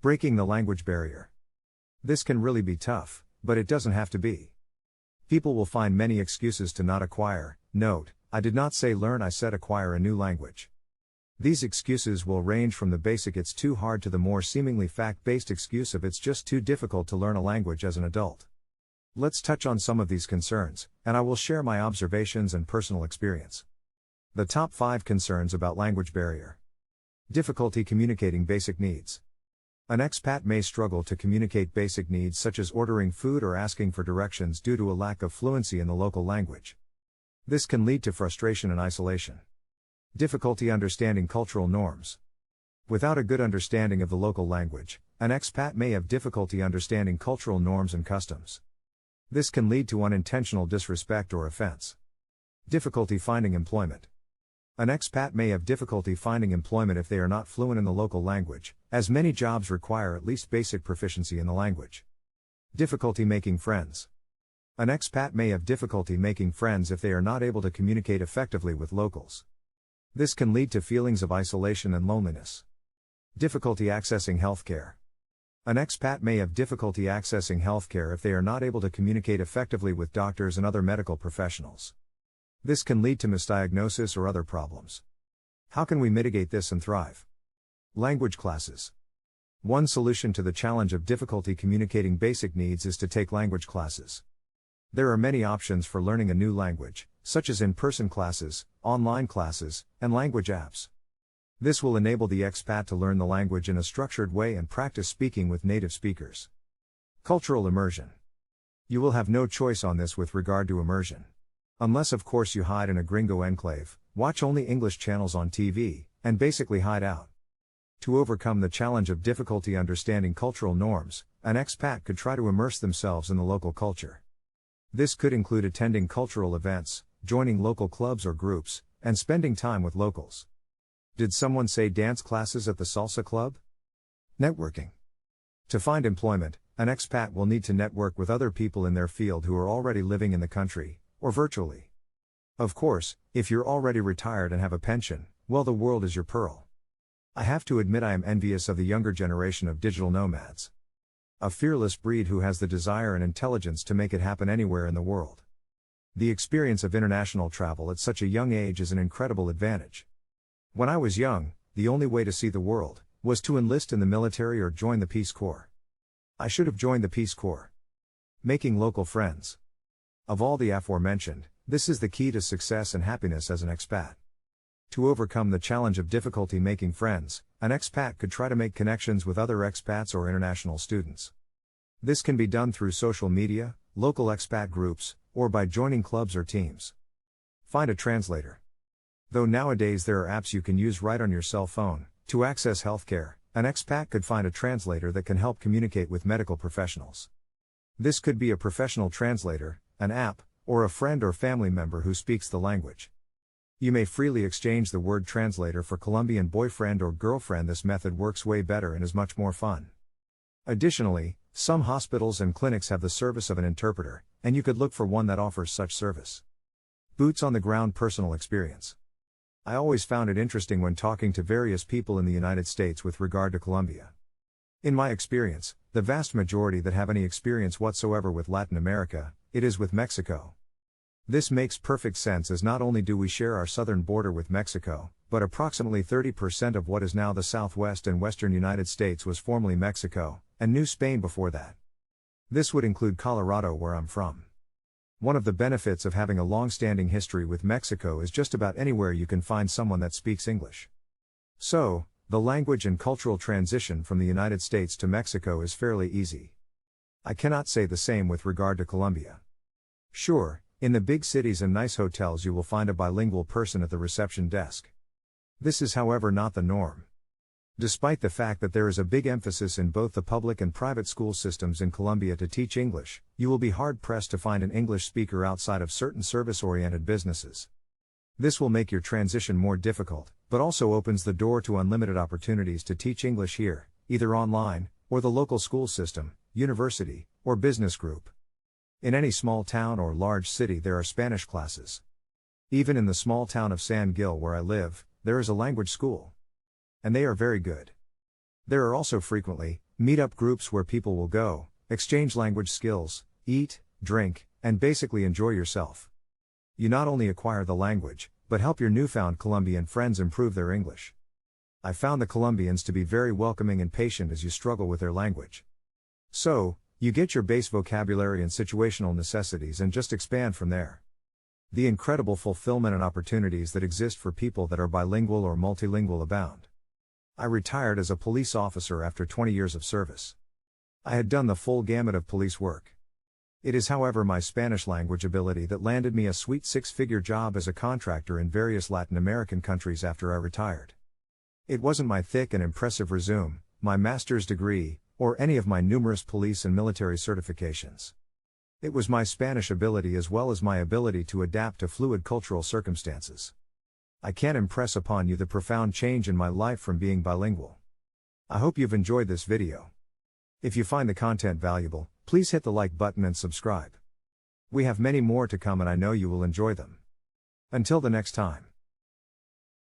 Breaking the language barrier. This can really be tough, but it doesn't have to be. People will find many excuses to not acquire. Note, I did not say learn, I said acquire a new language. These excuses will range from the basic "it's too hard" to the more seemingly fact-based excuse of "it's just too difficult to learn a language as an adult." Let's touch on some of these concerns, and I will share my observations and personal experience. The top 5 concerns about language barrier. Difficulty communicating basic needs. An expat may struggle to communicate basic needs such as ordering food or asking for directions due to a lack of fluency in the local language. This can lead to frustration and isolation. Difficulty understanding cultural norms. Without a good understanding of the local language, an expat may have difficulty understanding cultural norms and customs. This can lead to unintentional disrespect or offense. Difficulty finding employment. An expat may have difficulty finding employment if they are not fluent in the local language, as many jobs require at least basic proficiency in the language. Difficulty making friends. An expat may have difficulty making friends if they are not able to communicate effectively with locals. This can lead to feelings of isolation and loneliness. Difficulty accessing healthcare. An expat may have difficulty accessing healthcare if they are not able to communicate effectively with doctors and other medical professionals. This can lead to misdiagnosis or other problems. How can we mitigate this and thrive? Language classes. One solution to the challenge of difficulty communicating basic needs is to take language classes. There are many options for learning a new language, such as in-person classes, online classes, and language apps. This will enable the expat to learn the language in a structured way and practice speaking with native speakers. Cultural immersion. You will have no choice on this with regard to immersion. Unless of course you hide in a gringo enclave, watch only English channels on TV, and basically hide out. To overcome the challenge of difficulty understanding cultural norms, an expat could try to immerse themselves in the local culture. This could include attending cultural events, joining local clubs or groups, and spending time with locals. Did someone say dance classes at the salsa club? Networking. To find employment, an expat will need to network with other people in their field who are already living in the country, or virtually. Of course, if you're already retired and have a pension, well, the world is your pearl. I have to admit I am envious of the younger generation of digital nomads. A fearless breed who has the desire and intelligence to make it happen anywhere in the world. The experience of international travel at such a young age is an incredible advantage. When I was young, the only way to see the world was to enlist in the military or join the Peace Corps. I should have joined the Peace Corps. Making local friends. Of all the aforementioned, this is the key to success and happiness as an expat. To overcome the challenge of difficulty making friends, an expat could try to make connections with other expats or international students. This can be done through social media, local expat groups, or by joining clubs or teams. Find a translator. Though nowadays there are apps you can use right on your cell phone to access healthcare, an expat could find a translator that can help communicate with medical professionals. This could be a professional translator, an app, or a friend or family member who speaks the language. You may freely exchange the word translator for Colombian boyfriend or girlfriend. This method works way better and is much more fun. Additionally, some hospitals and clinics have the service of an interpreter, and you could look for one that offers such service. Boots on the ground personal experience. I always found it interesting when talking to various people in the United States with regard to Colombia. In my experience, the vast majority that have any experience whatsoever with Latin America, it is with Mexico. This makes perfect sense as not only do we share our southern border with Mexico, but approximately 30% of what is now the southwest and western United States was formerly Mexico, and New Spain before that. This would include Colorado, where I'm from. One of the benefits of having a long-standing history with Mexico is just about anywhere you can find someone that speaks English. So, the language and cultural transition from the United States to Mexico is fairly easy. I cannot say the same with regard to Colombia. Sure, in the big cities and nice hotels you will find a bilingual person at the reception desk. This is, however, not the norm. Despite the fact that there is a big emphasis in both the public and private school systems in Colombia to teach English, you will be hard-pressed to find an English speaker outside of certain service-oriented businesses. This will make your transition more difficult, but also opens the door to unlimited opportunities to teach English here, either online, or the local school system, university, or business group. In any small town or large city there are Spanish classes. Even in the small town of San Gil where I live, there is a language school. And they are very good. There are also frequently Meetup groups where people will go, exchange language skills, eat, drink, and basically enjoy yourself. You not only acquire the language, but help your newfound Colombian friends improve their English. I found the Colombians to be very welcoming and patient as you struggle with their language. So, you get your base vocabulary and situational necessities and just expand from there. The incredible fulfillment and opportunities that exist for people that are bilingual or multilingual abound. I retired as a police officer after 20 years of service. I had done the full gamut of police work. It is, however, my Spanish language ability that landed me a sweet six-figure job as a contractor in various Latin American countries after I retired. It wasn't my thick and impressive resume, my master's degree, or any of my numerous police and military certifications. It was my Spanish ability as well as my ability to adapt to fluid cultural circumstances. I can't impress upon you the profound change in my life from being bilingual. I hope you've enjoyed this video. If you find the content valuable, please hit the like button and subscribe. We have many more to come and I know you will enjoy them. Until the next time.